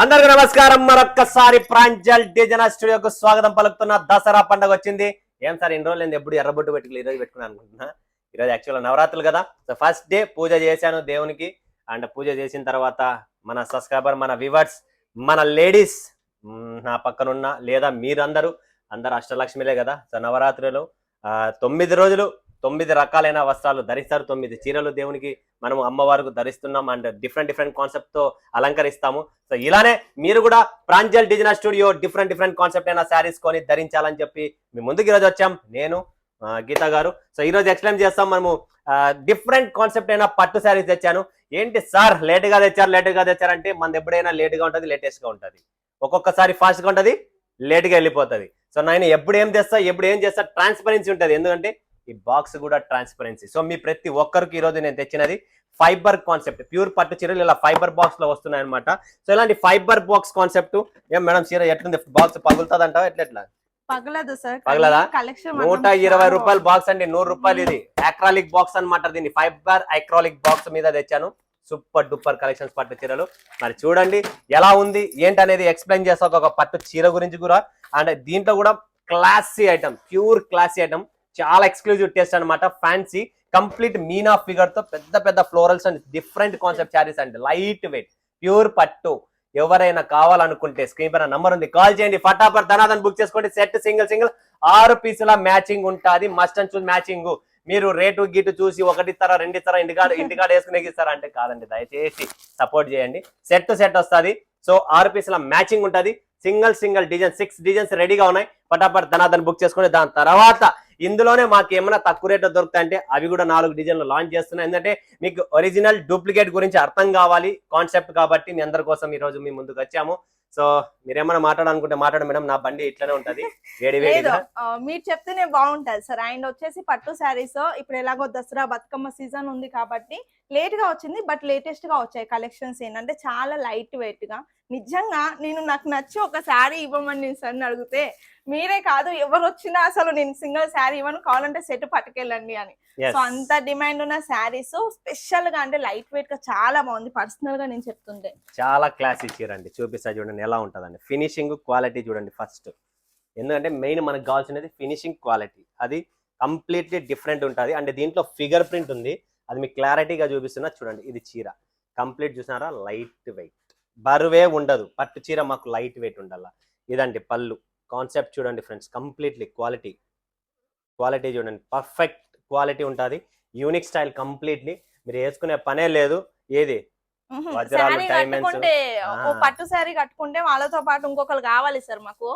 అందరికీ నమస్కారం. మరొక్కసారి ప్రాంజల్ డిజైనర్ స్టూడియోకు స్వాగతం పలుకుతున్న. దసరా పండుగ వచ్చింది. ఏం సార్ ఇన్ని రోజులు ఎప్పుడు ఎర్రబొట్టు పెట్టుకుని ఈరోజు పెట్టుకున్నాను అనుకుంటున్నా. ఈరోజు యాక్చువల్గా నవరాత్రులు కదా. సో ఫస్ట్ డే పూజ చేశాను దేవునికి. అండ్ పూజ చేసిన తర్వాత మన సబ్స్క్రైబర్, మన వ్యూవర్స్, మన లేడీస్, నా పక్కనున్న లేదా మీరందరూ అష్టలక్ష్మిలే కదా. సో నవరాత్రులు 9 రోజులు 9 రకాలైన వస్త్రాలు ధరిస్తారు. 9 చీరలు దేవునికి మనం అమ్మవారికి ధరిస్తున్నాం. అండ్ డిఫరెంట్ కాన్సెప్ట్ తో అలంకరిస్తాము. సో ఇలానే మీరు కూడా Pranjal designer studio different concept అయిన శారీస్ కొని ధరించాలని చెప్పి మీ ముందుకు ఈరోజు వచ్చాం. నేను గీతా గారు. సో ఈరోజు ఎక్స్ప్లెయిన్ చేస్తాం. మనము డిఫరెంట్ కాన్సెప్ట్ అయిన పట్టు శారీస్ తెచ్చాను. ఏంటి సార్ లేట్ గా తెచ్చారంటే మనది ఎప్పుడైనా లేట్ గా ఉంటుంది, లేటెస్ట్ గా ఉంటుంది. ఒక్కొక్కసారి ఫాస్ట్ గా ఉంటుంది, లేట్ గా వెళ్ళిపోతుంది. సో నేను ఎప్పుడు ఏం చేస్తా ట్రాన్స్పరెన్సీ ఉంటుంది. ఎందుకంటే ఈ బాక్స్ కూడా ట్రాన్స్పరెన్సీ. సో మీ ప్రతి ఒక్కరికి ఈ రోజు నేను తెచ్చినది ఫైబర్ కాన్సెప్ట్. ప్యూర్ పట్టు చీరలు ఇలా ఫైబర్ బాక్స్ లో వస్తున్నాయి అనమాట. సో ఇలాంటి ఫైబర్ బాక్స్ కాన్సెప్ట్. ఏం మేడం చీర ఎట్లుంది? బాక్స్ పగులుతుంది అంటావా? ఎట్లా పగలదు సార్, పగలదా? 120 రూపాయలు బాక్స్ అండి, 100 రూపాయలు. ఇది అక్రాలిక్ బాక్స్ అనమాట. దీన్ని ఫైబర్ అక్రాలిక్ బాక్స్ మీద తెచ్చాను. సూపర్ డూపర్ కలెక్షన్స్ పట్టు చీరలు. మరి చూడండి ఎలా ఉంది ఏంటనేది ఎక్స్ప్లెయిన్ చేస్తా ఒక పట్టు చీర గురించి కూడా. అండ్ దీంట్లో కూడా classy item, pure classy item, చాలా ఎక్స్క్లూజివ్ టేస్ట్ అనమాట. ఫ్యాన్సీ కంప్లీట్ మీనా ఫిగర్ తో పెద్ద florals and different concept saris అండి. లైట్ వెయిట్ ప్యూర్ పట్టు. ఎవరైనా కావాలనుకుంటే స్క్రీన్ పైన నంబర్ ఉంది, కాల్ చేయండి. ఫటాఫట్ ధనాదన్ బుక్ చేసుకోండి. సెట్ సింగిల్ 6 పీసుల మ్యాచింగ్ ఉంటుంది. Must and choose matching. మీరు రేటు గీటు చూసి 1 ఇస్తారా 2 ఇస్తారా ఇంటికాడ వేసుకునే ఇస్తారా అంటే కాదండి. దయచేసి సపోర్ట్ చేయండి. సెట్ వస్తుంది. సో 6 పీసుల మ్యాచింగ్ ఉంటుంది. సింగిల్ డిజైన్ 6 డిజైన్స్ రెడీగా ఉన్నాయి. ఫటాఫట్ ధనాదన్ బుక్ చేసుకోండి. దాని తర్వాత ఇందులోనే మాకు ఏమైనా తక్కువ రేట్లో దొరుకుతాయంటే అవి కూడా 4 డిజైన్లు లాంచ్ చేస్తున్నాయి. ఎందుకంటే మీకు ఒరిజినల్ డూప్లికేట్ గురించి అర్థం కావాలి కాన్సెప్ట్ కాబట్టి మీ అందరి కోసం ఈ రోజు మీ ముందుకు వచ్చాము. సో మీరేమైనా మాట్లాడాలనుకుంటే మాట్లాడ మేడం. నా బండి ఇట్లానే ఉంటది, వేడిగా. మీరు చెప్తేనే బాగుంటది సార్. అండ్ వచ్చేసి పట్టు శారీస్ ఇప్పుడు ఎలాగో దసరా బతుకమ్మ సీజన్ ఉంది కాబట్టి లేట్ గా వచ్చింది, బట్ లేటెస్ట్ గా వచ్చాయి కలెక్షన్స్. ఏంటంటే చాలా లైట్ వెయిట్ గా. నిజంగా నాకు నచ్చి ఒక శారీ ఇవ్వమని నేను సార్ అడిగితే మీరే కాదు ఎవరు వచ్చినా అసలు నేను సింగిల్ శారీ ఇవ్వను, కావాలంటే సెట్ పట్టుకెళ్ళండి అని. సో అంత డిమాండ్ ఉన్న శారీస్ స్పెషల్ గా అంటే లైట్ వెయిట్ గా చాలా బాగుంది. పర్సనల్ గా నేను చెప్తుంటే చాలా క్లాసీ చీర అండి. చూపిస్తా చూడండి ఎలా ఉంటదండి. ఫినిషింగ్ క్వాలిటీ చూడండి ఫస్ట్. ఎందుకంటే మెయిన్ మనకు కావాల్సినది ఫినిషింగ్ క్వాలిటీ. అది కంప్లీట్లీ డిఫరెంట్ ఉంటుంది. అంటే దీంట్లో ఫిగర్ ప్రింట్ ఉంది, అది మీకు క్లారిటీగా చూపిస్తున్నా చూడండి. ఇది చీర కంప్లీట్ చూసినారా, లైట్ వెయిట్, బరువే ఉండదు. పట్టు చీర మాకు లైట్ వెయిట్ ఉండాల. ఇదండి పళ్ళు కాన్సెప్ట్ చూడండి ఫ్రెండ్స్. కంప్లీట్లీ క్వాలిటీ చూడండి, పర్ఫెక్ట్ క్వాలిటీ ఉంటుంది. Unique style completely. మీరు వేసుకునే పనే లేదు. ఏది వజ్రాలు డైమండ్స్. పట్టు శారీ కట్టుకుంటే వాళ్ళతో పాటు ఇంకొకరు కావాలి సార్ మాకు.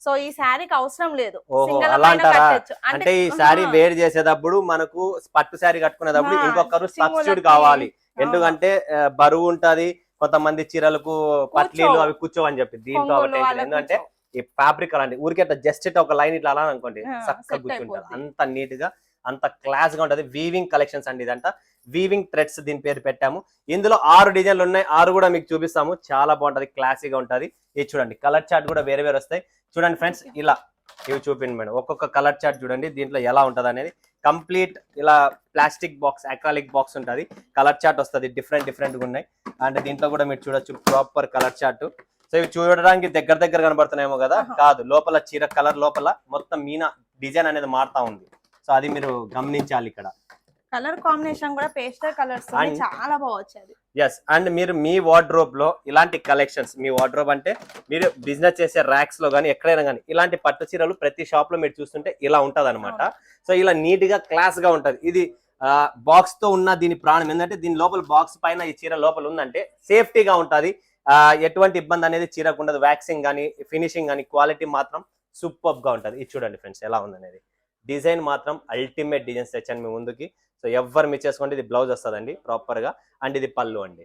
సో ఈ శారీకి అవసరం లేదు. అలా అంటారా? అంటే ఈ శారీ వేర్ చేసేటప్పుడు మనకు పట్టు శారీ కట్టుకునేటప్పుడు ఇంకొకరు సబ్స్టిట్యూట్ కావాలి. ఎందుకంటే బరువు ఉంటది. కొంతమంది చీరలకు పట్లీలు అవి కూర్చోవని చెప్పి దీంతో ఎందుకంటే ఈ ఫ్యాబ్రిక్ అలాంటి ఊరికే జస్ట్ ఒక లైన్ ఇట్లా అలా అనుకోండి చక్కగా కూర్చుంటారు. అంత నీట్ గా అంత క్లాస్ గా ఉంటది. వీవింగ్ కలెక్షన్స్ అండి. ఇదంతా వీవింగ్ థ్రెడ్స్ దీని పేరు పెట్టాము. ఇందులో 6 డిజైన్లు ఉన్నాయి. 6 కూడా మీకు చూపిస్తాము. చాలా బాగుంటది, క్లాసీగా ఉంటది. ఇది చూడండి కలర్ చార్ట్ కూడా వేరే వస్తాయి. చూడండి ఫ్రెండ్స్ ఇలా ఇవి చూపించండి మేడం. ఒక్కొక్క కలర్ చార్ట్ చూడండి దీంట్లో ఎలా ఉంటది అనేది. కంప్లీట్ ఇలా ప్లాస్టిక్ బాక్స్, అక్రాలిక్ బాక్స్ ఉంటుంది. కలర్ చార్ట్ వస్తుంది. డిఫరెంట్ గా ఉన్నాయి. అండ్ దీంట్లో కూడా మీరు చూడొచ్చు ప్రాపర్ కలర్ చార్ట్. సో ఇవి చూడడానికి దగ్గర కనబడుతున్నాయేమో కదా, కాదు. లోపల చీర కలర్ లోపల మొత్తం మీనా డిజైన్ అనేది మారుతా ఉంది. సో అది మీరు గమనించాలి. ఇక్కడ కలర్ కాంబినేషన్ కూడా పేస్టల్ కలర్స్ చాలా బాగా వచ్చేది. ఎస్. అండ్ మీరు మీ వార్డ్రోబ్ లో ఇలాంటి కలెక్షన్స్, మీ వార్డ్రోబ్ అంటే మీరు బిజినెస్ చేసే ర్యాక్స్ లో కానీ ఎక్కడైనా కానీ ఇలాంటి పట్టు చీరలు ప్రతి షాప్ లో మీరు చూస్తుంటే ఇలా ఉంటది అనమాట. సో ఇలా నీట్ గా క్లాస్ గా ఉంటది. ఇది బాక్స్ తో ఉన్న దీని ప్రాణం. ఏంటంటే దీని లోపల బాక్స్ పైన ఈ చీర లోపల ఉందంటే సేఫ్టీగా ఉంటది. ఎటువంటి ఇబ్బంది అనేది చీరకు ఉండదు. వ్యాక్సింగ్ కానీ ఫినిషింగ్ కానీ క్వాలిటీ మాత్రం సూపర్ గా ఉంటది. ఇది చూడండి ఫ్రెండ్స్ ఎలా ఉందనేది. డిజైన్ మాత్రం అల్టిమేట్ డిజైన్స్ తెచ్చాను మీ ముందుకి. సో ఎవరు మిస్ చేసుకోండి. ఇది బ్లౌజ్ వస్తుందండి ప్రాపర్ గా. అండ్ ఇది పళ్ళు అండి.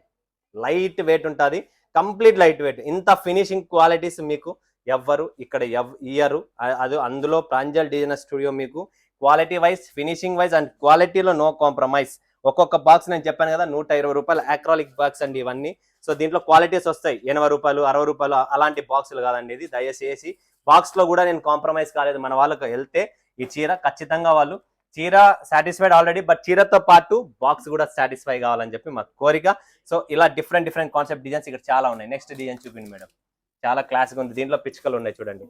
లైట్ వెయిట్ ఉంటుంది, కంప్లీట్ లైట్ వెయిట్. ఇంత ఫినిషింగ్ క్వాలిటీస్ మీకు ఎవ్వరు ఇక్కడ ఇయ్యరు. అది అందులో ప్రాంజల్ డిజైనర్ స్టూడియో మీకు quality wise, finishing wise and క్వాలిటీలో నో కాంప్రమైజ్. ఒక్కొక్క బాక్స్ నేను చెప్పాను కదా 120 రూపాయలు అక్రాలిక్ బాక్స్ అండి ఇవన్నీ. సో దీంట్లో క్వాలిటీస్ వస్తాయి 80 రూపాయలు 60 రూపాయలు అలాంటి బాక్సులు కాదండి. ఇది దయచేసి బాక్స్ లో కూడా నేను కాంప్రమైజ్ కాలేదు. మన వాళ్ళకి వెళ్తే ఈ చీర ఖచ్చితంగా వాళ్ళు చీర సాటిస్ఫైడ్ ఆల్రెడీ, బట్ చీరతో పాటు బాక్స్ కూడా సాటిస్ఫై కావాలని చెప్పి మా కోరిక. సో ఇలా డిఫరెంట్ కాన్సెప్ట్ డిజైన్స్ ఇక్కడ చాలా ఉన్నాయి. నెక్స్ట్ డిజైన్ చూపిండి మేడం. చాలా క్లాసిక్ ఉంది. దీంట్లో పిచ్చుకలు ఉన్నాయి చూడండి,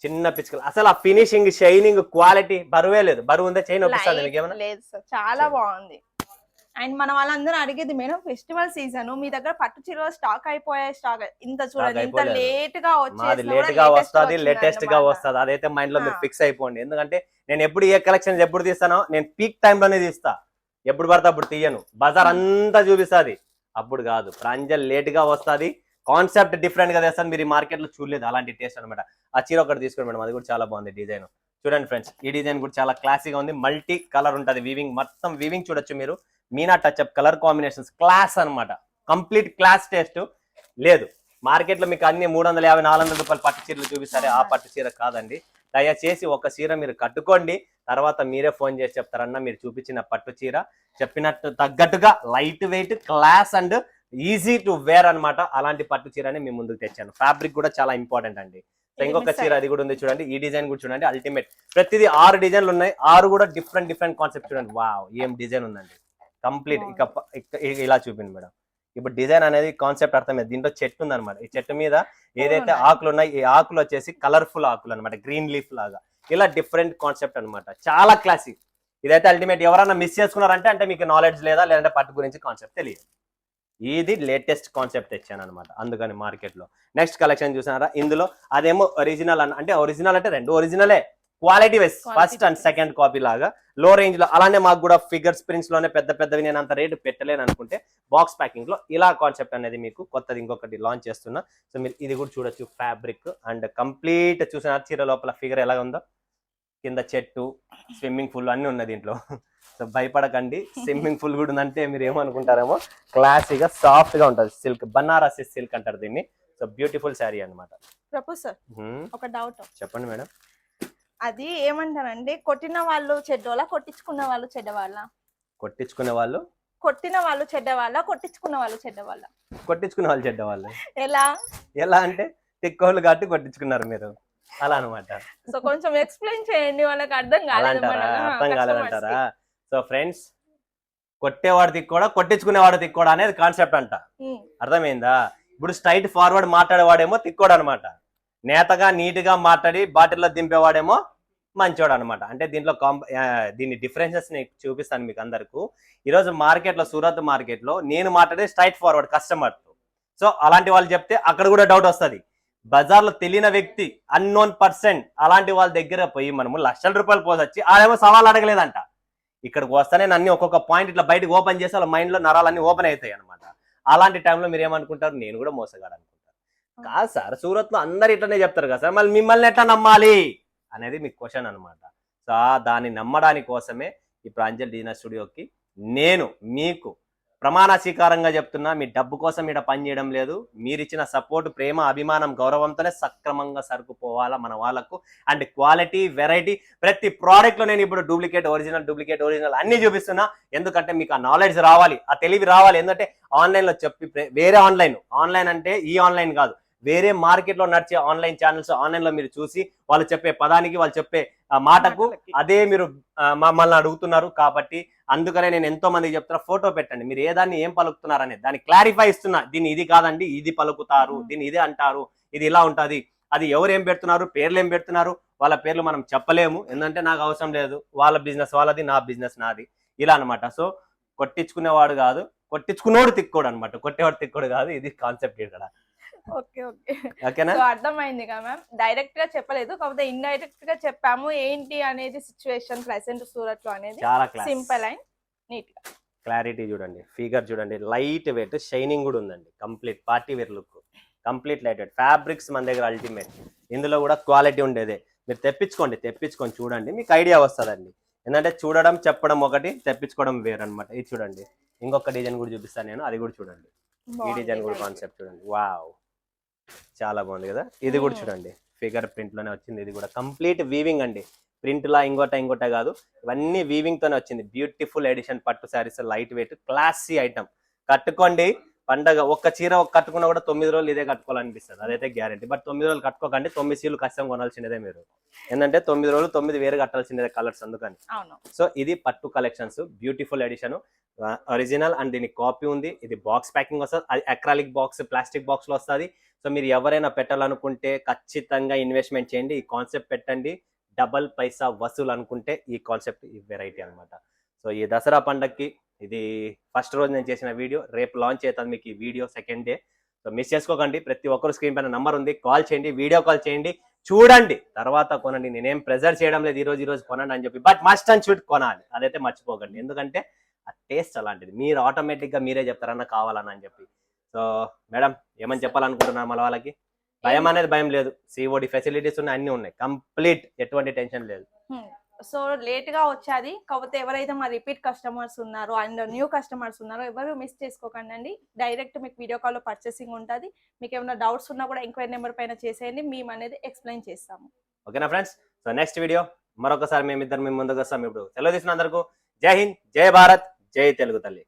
చిన్న పిచ్చుకలు. అసలు ఆ ఫినిషింగ్, షైనింగ్, క్వాలిటీ బరువే లేదు. బరువు ఉందే చైన్ ఒప్పిస్తుంది మీకు ఏమన్నా? లేదు సార్, చాలా బాగుంది. అండ్ మన వాళ్ళందరూ అడిగేది మేడం, ఫెస్టివల్ సీజన్ మీ దగ్గర పట్టు చీరలు స్టాక్ అయిపోయాయి, స్టాక్ ఇంత చూడండి, ఇంత లేట్ గా మాది లేట్ గా వస్తుంది, లేటెస్ట్ గా వస్తుంది. అదైతే మైండ్ లో మీరు ఫిక్స్ అయిపోండి. ఎందుకంటే నేను ఎప్పుడు ఏ కలెక్షన్ ఎప్పుడు తీస్తానో నేను పీక్ టైమ్ లోనే తీస్తా. ఎప్పుడు పడితే అప్పుడు తీయను. బజార్ అంతా చూపిస్తుంది, అప్పుడు కాదు. ప్రాంజల్ లేట్ గా వస్తుంది, కాన్సెప్ట్ డిఫరెంట్ గా తెస్తాను. మీరు ఈ మార్కెట్ లో చూడలేదు అలాంటి టేస్ట్ అనమాట. ఆ చీర ఒకటి తీసుకోండి మేడం, అది కూడా చాలా బాగుంది డిజైన్. చూడండి ఫ్రెండ్స్, ఈ డిజైన్ కూడా చాలా క్లాసీగా ఉంది. మల్టీ కలర్ ఉంటుంది, వీవింగ్ మొత్తం వీవింగ్ చూడొచ్చు మీరు. Meena touch up colour combinations, class అనమాట. కంప్లీట్ క్లాస్ టేస్ట్ లేదు. మార్కెట్ లో మీకు అన్ని 350, 400 రూపాయలు పట్టు చీరలు చూపిస్తారు. ఆ పట్టు చీర కాదండి. దయచేసి ఒక చీర మీరు కట్టుకోండి, తర్వాత మీరే ఫోన్ చేసి చెప్తారన్నా మీరు చూపించిన పట్టు చీర చెప్పినట్టు తగ్గట్టుగా light weight, class and easy to wear అనమాట. అలాంటి పట్టు చీరని మీ ముందుకు తెచ్చాను. ఫ్యాబ్రిక్ కూడా చాలా ఇంపార్టెంట్ అండి. సో ఇంకొక చీర అది కూడా ఉంది చూడండి. ఈ డిజైన్ కూడా చూడండి, అల్టిమేట్. ప్రతిదీ 6 డిజైన్లు ఉన్నాయి, 6 కూడా డిఫరెంట్ కాన్సెప్ట్ చూడండి. వావ్, ఏం డిజైన్ ఉందండి కంప్లీట్. ఇలా చూపింది మేడం. ఇప్పుడు డిజైన్ అనేది కాన్సెప్ట్ అర్థమైంది. దీంట్లో చెట్టు ఉంది అనమాట. ఈ చెట్టు మీద ఏదైతే ఆకులు ఉన్నాయి, ఈ ఆకులు వచ్చేసి కలర్ఫుల్ ఆకులు అనమాట, గ్రీన్ లీఫ్ లాగా. ఇలా డిఫరెంట్ కాన్సెప్ట్ అనమాట, చాలా క్లాసిక్. ఇదైతే అల్టిమేట్. ఎవరైనా మిస్ చేసుకున్నారంటే అంటే మీకు నాలెడ్జ్ లేదా, లేదంటే పట్టు గురించి కాన్సెప్ట్ తెలియదు. ఇది లేటెస్ట్ కాన్సెప్ట్ తెచ్చాను అనమాట, అందుకని మార్కెట్ లో. నెక్స్ట్ కలెక్షన్ చూసారా, ఇందులో అదేమో ఒరిజినల్ అంటే ఒరిజినల్ అంటే 2 ఒరిజినలే, quality wise first and second copy లాగా లో రేంజ్ లో. అలానే మాకు కూడా ఫిగర్స్ ప్రింట్స్ లోనే పెద్దవి నేను అంత రేటు పెట్టలేను అనుకుంటే బాక్స్ ప్యాకింగ్ లో ఇలా కాన్సెప్ట్ అనేది మీకు కొత్తది ఇంకొకటి లాంచ్ చేస్తున్నా. సో మీరు ఇది కూడా చూడొచ్చు. ఫ్యాబ్రిక్ అండ్ కంప్లీట్ చూసిన చీర లోపల ఫిగర్ ఎలా ఉందో, కింద చెట్టు, స్విమ్మింగ్ పూల్ అన్ని ఉన్నాయి దీంట్లో. సో భయపడకండి, స్విమ్మింగ్ పూల్ కూడా ఉందంటే మీరు ఏమనుకుంటారేమో. క్లాసీగా సాఫ్ట్ గా ఉంటుంది, సిల్క్, బనారసి సిల్క్ అంటారు దీన్ని. సో బ్యూటిఫుల్ శారీ అనమాట. ప్రొఫెసర్ ఒక డౌట్ చెప్పండి మేడం. అది ఏమంటారంటే, కొట్టిన వాళ్ళు చెడ్డోళ్ళ, కొట్టించుకున్న వాళ్ళు చెడ్డవాళ్ళ? కొట్టించుకునే వాళ్ళు, కొట్టిన వాళ్ళు చెడ్డవాళ్ళ, కొట్టించుకున్న వాళ్ళు చెడ్డవాళ్ళ? కొట్టించుకునే వాళ్ళు చెడ్డవాళ్ళు. ఎలా అంటే తిక్కోళ్ళు కాబట్టి కొట్టించుకున్నారు మీరు, అలా అనమాట. సో కొంచెం ఎక్స్ప్లెయిన్ చేయండి, వాళ్ళకి అర్థం కాలేదంటారా? సో ఫ్రెండ్స్, కొట్టేవాడు తిక్కోడా, కొట్టించుకునేవాడు తిక్కోడా అనేది కాన్సెప్ట్ అంట. అర్థమైందా? ఇప్పుడు స్ట్రైట్ ఫార్వర్డ్ మాట్లాడేవాడేమో తిక్కోడు అనమాట, నేతగా నీట్ గా మాట్లాడి బాటిల్లో దింపేవాడేమో మంచోడు అనమాట. అంటే దీంట్లో దీని డిఫరెన్సెస్ నేను చూపిస్తాను మీకు అందరికీ. ఈరోజు మార్కెట్ లో, సూరత్ మార్కెట్ లో నేను మాట్లాడే స్ట్రైట్ ఫార్వర్డ్ కస్టమర్. సో అలాంటి వాళ్ళు చెప్తే అక్కడ కూడా డౌట్ వస్తుంది. బజార్ లో తెలియని వ్యక్తి, అన్నోన్ పర్సన్, అలాంటి వాళ్ళ దగ్గర పోయి మనము లక్షల రూపాయలు పోసొచ్చి ఆడేమో సవాల్ అడగలేదంట. ఇక్కడికి వస్తానే అన్ని ఒక్కొక్క పాయింట్ ఇట్లా బయటకు ఓపెన్ చేసి వాళ్ళ మైండ్ లో నరాలన్నీ ఓపెన్ అవుతాయి అనమాట. అలాంటి టైంలో మీరు ఏమనుకుంటారు, నేను కూడా మోసగాడు అనుకుంటారు. కాదు సార్, సూరత్ లో అందరు ఇట్లనే చెప్తారు కదా సార్, మళ్ళీ మిమ్మల్ని ఎట్లా నమ్మాలి అనేది మీకు క్వశ్చన్ అనమాట. సో దాన్ని నమ్మడానికి కోసమే ఈ ప్రాంజల్ డిజైనర్ స్టూడియోకి నేను మీకు ప్రమాణ స్వీకారంగా చెప్తున్నా. మీ డబ్బు కోసం ఇక్కడ పని చేయడం లేదు. మీరు ఇచ్చిన సపోర్ట్, ప్రేమ, అభిమానం, గౌరవంతోనే సక్రమంగా సరుకుపోవాలా మన వాళ్ళకు. అండ్ క్వాలిటీ, వెరైటీ, ప్రతి ప్రోడక్ట్ లో నేను ఇప్పుడు డూప్లికేట్ ఒరిజినల్ అన్ని చూపిస్తున్నా. ఎందుకంటే మీకు ఆ నాలెడ్జ్ రావాలి, ఆ తెలివి రావాలి. ఎందుకంటే ఆన్లైన్ లో చెప్పి వేరే ఆన్లైన్ అంటే ఈ ఆన్లైన్ కాదు, వేరే మార్కెట్ లో నడిచే ఆన్లైన్ ఛానల్స్, ఆన్లైన్ లో మీరు చూసి వాళ్ళు చెప్పే పదానికి, వాళ్ళు చెప్పే మాటకు అదే మీరు మమ్మల్ని అడుగుతున్నారు. కాబట్టి అందుకనే నేను ఎంతో మందికి చెప్తున్నా, ఫోటో పెట్టండి, మీరు ఏ దాన్ని ఏం పలుకుతున్నారు అనేది దాన్ని క్లారిఫై ఇస్తున్నా. దీన్ని ఇది కాదండి, ఇది పలుకుతారు, దీన్ని ఇది అంటారు, ఇది ఇలా ఉంటది. అది ఎవరు ఏం పెడుతున్నారు, పేర్లు ఏం పెడుతున్నారు, వాళ్ళ పేర్లు మనం చెప్పలేము. ఎందుకంటే నాకు అవసరం లేదు, వాళ్ళ బిజినెస్ వాళ్ళది, నా బిజినెస్ నాది, ఇలా అనమాట. సో కొట్టించుకునేవాడు కాదు, కొట్టించుకున్నోడు తిక్కోడు అనమాట, కొట్టేవాడు తిక్కోడు కాదు. ఇది కాన్సెప్ట్ ఇక్కడ. ఓకేనా? అర్థమైంది కదా మ్యామ్. డైరెక్ట్ గా చెప్పలేదు, కాకపోతే ఇండైరెక్ట్ గా చెప్పాము. ఏంటి అనేది సిచ్యువేషన్ ప్రెసెంట్ సూరత్ లో అనేది చాలా సింపుల్ అండ్ నీట్ గా. క్లారిటీ చూడండి, ఫిగర్ చూడండి, లైట్ వెయిట్, షైనింగ్ కూడా ఉందండి. Complete party wear look, complete light weight. Fabrics మన దగ్గర అల్టిమేట్. ఇందులో కూడా క్వాలిటీ ఉండేదే. మీరు తెప్పించుకొని చూడండి, మీకు ఐడియా వస్తుందండి. ఎందుకంటే చూడడం, చెప్పడం ఒకటి, తెప్పించుకోవడం వేరు అనమాట. ఇది చూడండి, ఇంకొక డిజైన్ కూడా చూపిస్తాను నేను, అది కూడా చూడండి. ఈ డిజైన్ కూడా కాన్సెప్ట్ చూడండి, వావ్, చాలా బాగుంది కదా. ఇది కూడా చూడండి, ఫిగర్ ప్రింట్ లోనే వచ్చింది. ఇది కూడా కంప్లీట్ వీవింగ్ అండి, ప్రింట్ లా ఇంకోట కాదు, ఇవన్నీ వీవింగ్ తోనే వచ్చింది. బ్యూటిఫుల్ ఎడిషన్ పట్టు saris, light weight, classy item. కట్టుకోండి, పండగ ఒక్క చీర కట్టుకున్నా కూడా 9 రోజులు ఇదే కట్టుకోవాలనిపిస్తుంది, అదైతే గ్యారంటీ. బట్ 9 రోజులు కట్టుకోకండి, 9 చీరలు ఖచ్చితంగా కొనాల్సిందే మీరు. ఏంటంటే 9 రోజులు 9 వేరు కట్టాల్సిందే కలర్స్, అందుకని. సో ఇది పట్టు collections, beautiful edition, original and దీనికి కాపీ ఉంది. ఇది బాక్స్ ప్యాకింగ్ వస్తుంది, అది అక్రాలిక్ బాక్స్, ప్లాస్టిక్ బాక్స్ లో వస్తుంది. సో మీరు ఎవరైనా పెట్టాలనుకుంటే ఖచ్చితంగా ఇన్వెస్ట్మెంట్ చేయండి, ఈ కాన్సెప్ట్ పెట్టండి. డబల్ పైసా వసూలు అనుకుంటే ఈ కాన్సెప్ట్, ఈ వెరైటీ అనమాట. సో ఈ దసరా పండగకి ఇది ఫస్ట్ రోజు నేను చేసిన వీడియో, రేపు లాంచ్ అవుతుంది మీకు ఈ video second day. So miss చేసుకోకండి, ప్రతి ఒక్కరు స్క్రీన్ పైన నంబర్ ఉంది, కాల్ చేయండి, వీడియో కాల్ చేయండి, చూడండి, తర్వాత కొనండి. నేనేం ప్రెజర్ చేయడం లేదు ఈ రోజు కొనండి అని చెప్పి, బట్ మస్ట్ అండ్ షుడ్ కొనాలి, అదైతే మర్చిపోకండి. ఎందుకంటే ఆ టేస్ట్ అలాంటిది, మీరు ఆటోమేటిక్గా మీరే చెప్తారన్న కావాలని అని చెప్పి. సో మేడం ఏమని చెప్పాలనుకుంటున్నారు మన వాళ్ళకి? భయం అనేది భయం లేదు, సిఓడి ఫెసిలిటీస్ ఉన్నాయి, అన్ని ఉన్నాయి, కంప్లీట్, ఎటువంటి టెన్షన్ లేదు. సో లేట్ గా వచ్చేది, కాకపోతే ఎవరైతే మా రిపీట్ కస్టమర్స్ ఉన్నారో అండ్ న్యూ కస్టమర్స్ ఉన్నారో ఎవరు మిస్ చేసుకోకండి అండి. డైరెక్ట్ మీకు వీడియో కాల్ లో పర్చేసింగ్ ఉంటుంది. మీకు ఏమైనా డౌట్స్ ఉన్నా కూడా ఎంక్వైరీ నెంబర్ పైన చేసేయండి, మేము అనేది ఎక్స్ప్లెయిన్ చేస్తాము. ఓకేనా ఫ్రెండ్స్? సో నెక్స్ట్ వీడియో మరొకసారి మేమిద్దరు మేము ముందుకు వస్తాం. ఇప్పుడు సెలవు తీసుకున్న అందరికీ జై హింద్, జై భారత్, జై తెలుగు తల్లి.